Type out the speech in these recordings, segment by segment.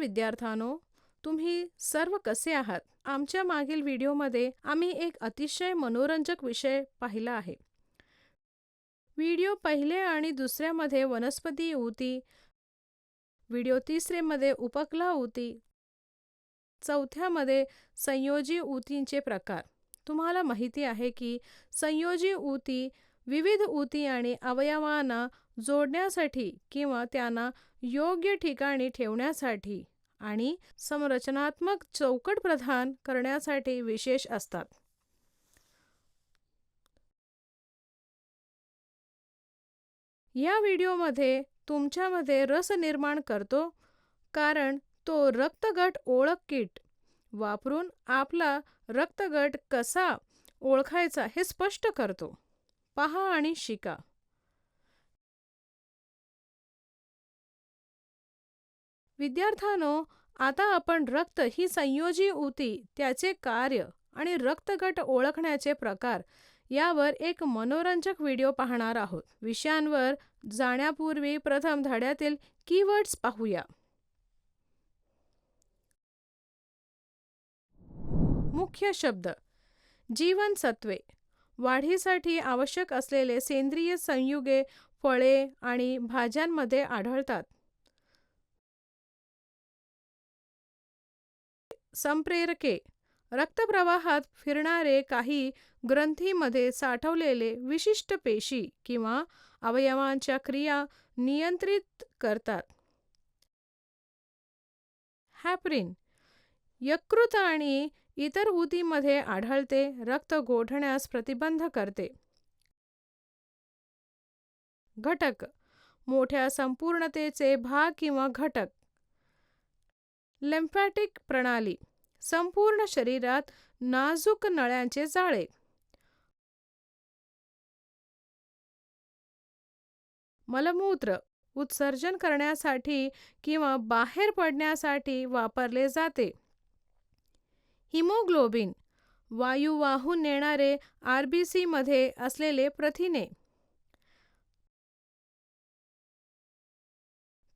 विद्यार्थ्यांनो, तुम्ही सर्व कसे आहात? आमच्या मागील व्हिडिओमध्ये आम्ही एक अतिशय मनोरंजक विषय पाहिला आहे. व्हिडिओ पहिले आणि दुसऱ्यामध्ये वनस्पती ऊती, व्हिडिओ तिसरेमध्ये उपकला ऊती, चौथ्यामध्ये संयोजी ऊतींचे प्रकार. तुम्हाला माहिती आहे की संयोजी ऊती विविध ऊती आणि अवयवांना जोडण्यासाठी किंवा त्यांना योग्य ठिकाणी ठेवण्यासाठी आणि संरचनात्मक चौकट प्रदान करण्यासाठी विशेष असतात. या व्हिडिओमध्ये तुमच्यामध्ये रस निर्माण करतो, कारण तो रक्तगट ओळख किट वापरून आपला रक्तगट कसा ओळखायचा हे स्पष्ट करतो. पहा आणि शिका. विद्यार्थ्यांनो, आता आपण रक्त ही संयोजी ऊती, त्याचे कार्य आणि रक्तगट ओळखण्याचे प्रकार यावर एक मनोरंजक व्हिडिओ पाहणार आहोत. विषयांवर जाण्यापूर्वी प्रथम धड्यातील कीवर्ड्स पाहूया. मुख्य शब्द: जीवनसत्वे, वाढीसाठी आवश्यक असलेले सेंद्रिय संयुगे फळे आणि भाज्यांमध्ये आढळतात. संप्रेरके, रक्तप्रवाहात फिरणारे काही ग्रंथीमध्ये साठवलेले विशिष्ट पेशी किंवा अवयवांच्या क्रिया नियंत्रित करतात. हॅपरिन, यकृत आणि इतर ऊतींमध्ये आढळते, रक्त गोठण्यास प्रतिबंध करते. घटक, मोठ्या संपूर्णतेचे भाग किंवा घटक. लिम्फॅटिक प्रणाली, संपूर्ण शरीरात नाजूक नळ्यांचे जाळे. मलमूत्र, उत्सर्जन करण्यासाठी किंवा बाहेर पडण्यासाठी वापरले जाते. हिमोग्लोबिन, वायू वाहून नेणारे आरबीसी मध्ये असलेले प्रथिने.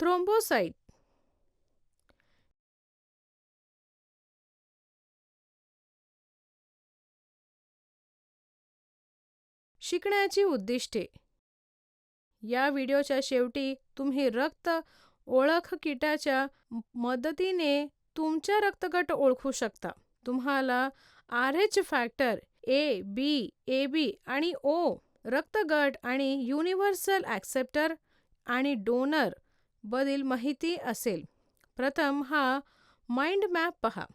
थ्रोम्बोसाइट, शिकण्याची उद्दिष्टे. या व्हिडिओच्या शेवटी तुम्ही रक्त ओळख किटाच्या मदतीने तुमचा रक्तगट ओळखू शकता. तुम्हाला RH factor A, B, AB आणि O, रक्तगट आणि युनिव्हर्सल ॲक्सेप्टर आणि डोनर बद्दल माहिती असेल. प्रथम हा माइंड मॅप पहा.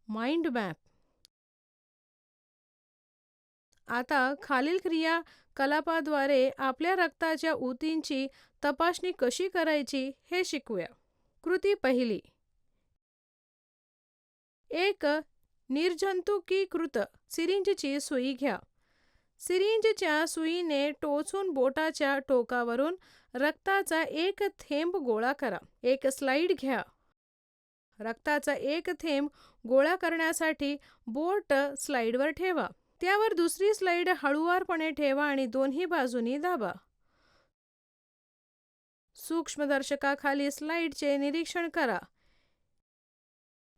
Mind map. आता खालील क्रियाकलापाद्वारे आपल्या रक्ताच्या ऊतींची तपासणी कशी करायची हे शिकूया. कृती पहिली. एक निर्जंतुकीकृत सिरिंजची सुई घ्या. सिरिंजच्या सुईने टोचून बोटाच्या टोकावरून रक्ताचा एक थेंब गोळा करा. एक स्लाइड घ्या. रक्ताचा एक थेंब गोळा करण्यासाठी बोट स्लाइडवर ठेवा. त्यावर दुसरी स्लाइड हळुवारपणे ठेवा आणि दोन्ही बाजूंनी दाबा. सूक्ष्मदर्शकाखाली स्लाइडचे निरीक्षण करा.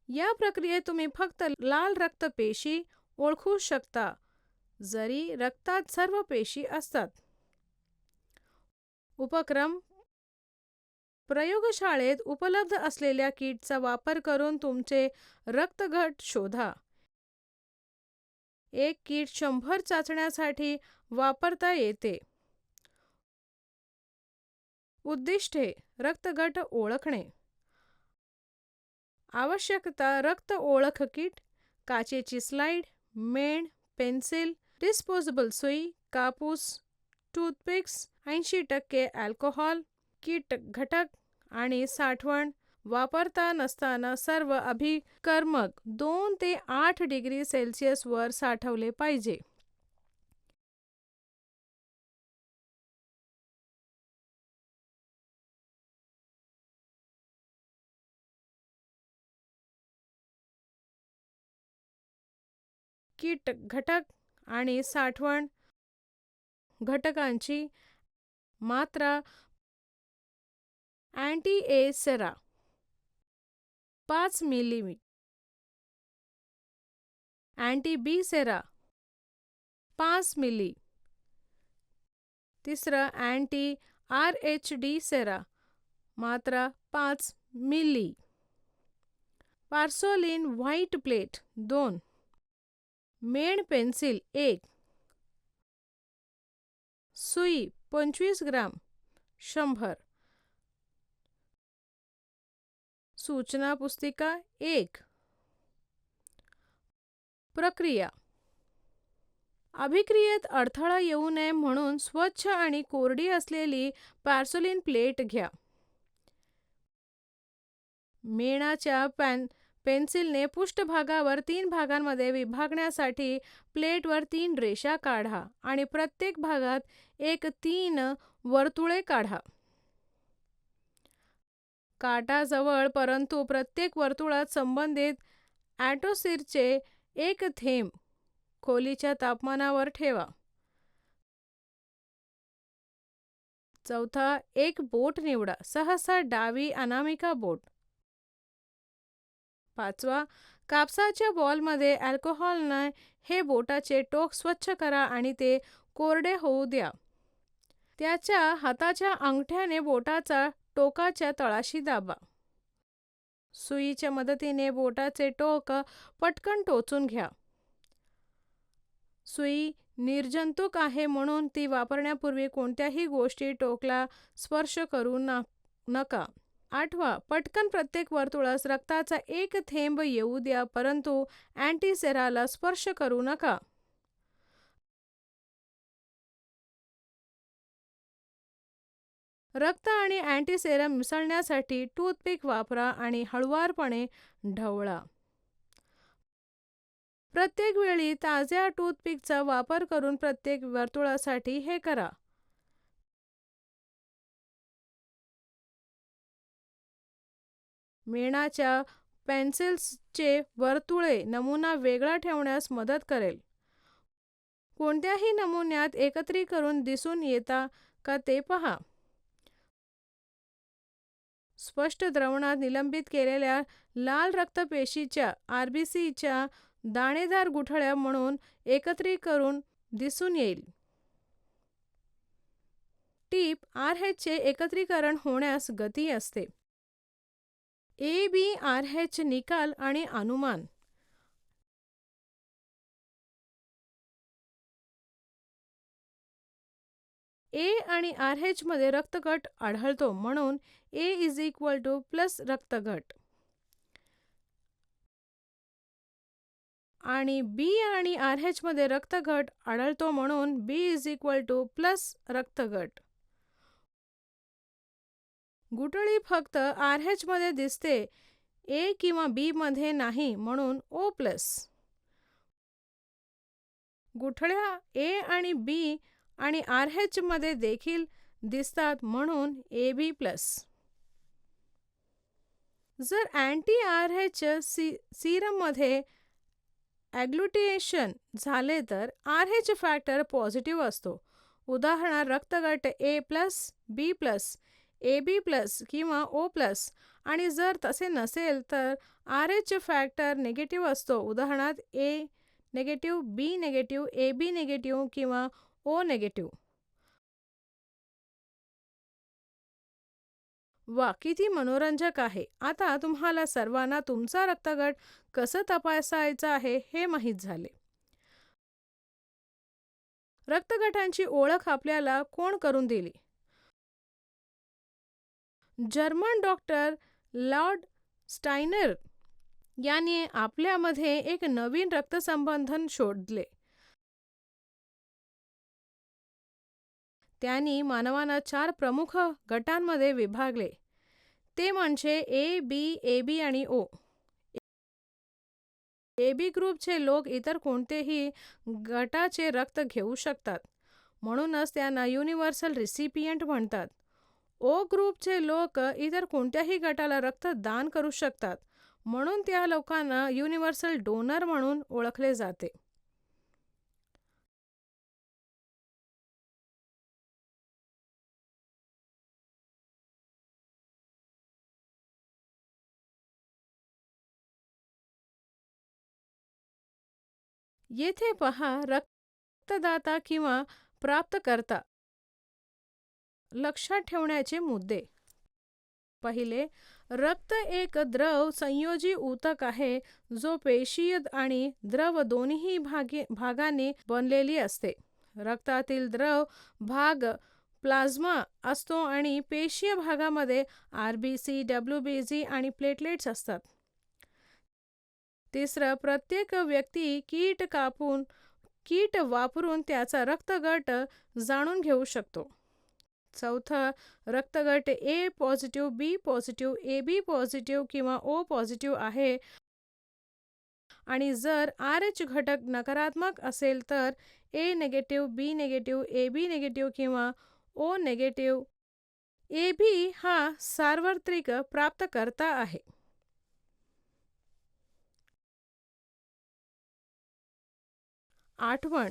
या प्रक्रियेत तुम्ही फक्त लाल रक्तपेशी ओळखू शकता, जरी रक्तात सर्व पेशी असतात. उपक्रम: प्रयोगशाळेत उपलब्ध असलेल्या किटचा वापर करून तुमचे रक्तगट शोधा. एक किट 100 चाचण्यांसाठी वापरता येते. उद्दिष्टे: रक्तगट ओळखणे. आवश्यकता: रक्त ओळख किट, काचेची स्लाइड, मेण, पेन्सिल, डिस्पोजेबल सुई, कापूस, टूथपिक्स, 80% अल्कोहोल. किट घटक आणि साठवण. वापरता नसताना सर्व अभिकर्मक 2 ते 8 डिग्री सेल्सिअस वर साठवले पाहिजे. किट घटक आणि साठवण घटकांची मात्रा अँटी ए सेरा 5 मिली, अँटी बी सेरा 5 मिली, तिसरं अँटी RH-D सेरा मात्रा 5 मिली, पार्सोलिन व्हाईट प्लेट 2, मेण पेन्सिल 1, सुई 25 ग्राम 100, सूचना पुस्तिका 1. प्रक्रिया. अभिक्रियेत अडथळा येऊ नये म्हणून स्वच्छ आणि कोरडी असलेली पार्सोलिन प्लेट घ्या. मेणाच्या पेन्सिलने पृष्ठभागावर 3 भागांमध्ये विभागण्यासाठी प्लेटवर 3 रेषा काढा आणि प्रत्येक भागात 3 वर्तुळे काढा. काटाजवळ परंतु प्रत्येक वर्तुळात संबंधित ॲटोसिरचे 1 थेंब खोलीच्या तापमानावर ठेवा. 4. एक बोट निवडा, सहसा डावी अनामिका बोट. 5. कापसाच्या बॉलमध्ये अल्कोहोलने हे बोटाचे टोक स्वच्छ करा आणि ते कोरडे होऊ द्या. त्याच्या हाताच्या अंगठ्याने बोटाचा टोकाच्या तळाशी दाबा. सुईच्या मदतीने बोटाचे टोक पटकन टोचून घ्या. सुई निर्जंतुक आहे म्हणून ती वापरण्यापूर्वी कोणत्याही गोष्टी टोकला स्पर्श करू नका. 8. पटकन प्रत्येक वर्तुळास रक्ताचा 1 थेंब येऊ द्या परंतु अँटीसेराला स्पर्श करू नका. रक्त आणि अँटीसेरम मिसळण्यासाठी टूथपिक वापरा आणि हळुवारपणे ढवळा. प्रत्येक वेळी ताज्या टूथपिकचा वापर करून प्रत्येक वर्तुळासाठी हे करा. मेणाच्या पेन्सिल्सचे वर्तुळे नमुना वेगळा ठेवण्यास मदत करेल. कोणत्याही नमुन्यात एकत्रीकरण दिसून येता का ते पहा. स्पष्ट द्रावणात निलंबित केलेल्या लाल रक्तपेशीच्या RBCच्या दाणेदार गुठळ्या म्हणून एकत्रीकरण दिसून येईल. टीप RH चे एकत्रीकरण होण्यास गती असते. ABRH निकाल आणि अनुमान. A आणि RH मध्ये रक्तगट आढळतो म्हणून A प्लस रक्तगट आणि B आणि RH मध्ये रक्तगट आढळतो म्हणून B प्लस रक्तगट. गुठळी फक्त RH मध्ये दिसते, A किंवा B मध्ये नाही म्हणून O प्लस. गुठळ्या A आणि B आणि RH मध्ये देखील दिसतात म्हणून AB प्लस. जर अँटी RH सीरममध्ये ॲग्लुटिनेशन झाले तर RH फॅक्टर पॉझिटिव्ह असतो. उदाहरणार्थ रक्तगट A plus, B plus, AB plus किंवा O प्लस. आणि जर तसे नसेल तर RH फॅक्टर निगेटिव्ह असतो. उदाहरणार्थ A negative, B negative, AB negative किंवा O निगेटिव्ह. वा, किती मनोरंजक आहे. आता तुम्हाला सर्वांना तुमचा रक्तगट कसं तपासायचं आहे हे माहीत झाले. रक्तगटांची ओळख आपल्याला कोण करून दिली? जर्मन डॉक्टर लॉर्ड स्टायनर यांनी आपल्यामध्ये एक नवीन रक्तसंबंधन शोधले. त्यांनी मानवांना 4 प्रमुख गटांमध्ये विभागले. ते म्हणजे A, B, AB आणि O. AB ग्रुपचे लोक इतर कोणतेही गटाचे रक्त घेऊ शकतात, म्हणूनच त्यांना युनिव्हर्सल रिसिपियंट म्हणतात. O ग्रुपचे लोक इतर कोणत्याही गटाला रक्त दान करू शकतात, म्हणून त्या लोकांना युनिव्हर्सल डोनर म्हणून ओळखले जाते. येथे पहा रक्तदाता किंवा प्राप्तकर्ता. लक्षात ठेवण्याचे मुद्दे. पहिले, रक्त एक द्रव संयोजी ऊतक आहे जो पेशीय आणि द्रव दोन्ही भागाने बनलेली असते. रक्तातील द्रव भाग प्लाझ्मा असतो आणि पेशीय भागामध्ये आरबीसी, डब्ल्यूबीसी आणि प्लेटलेट्स असतात. तिसरं, प्रत्येक व्यक्ती कीट वापरून त्याचा रक्तगट जाणून घेऊ शकतो. चौथं, रक्तगट A positive, B positive, AB positive किंवा O पॉझिटिव्ह आहे आणि जर RH घटक नकारात्मक असेल तर A negative, B negative, AB negative किंवा O निगेटिव्ह. AB हा सार्वत्रिक प्राप्तकर्ता आहे. आठवण,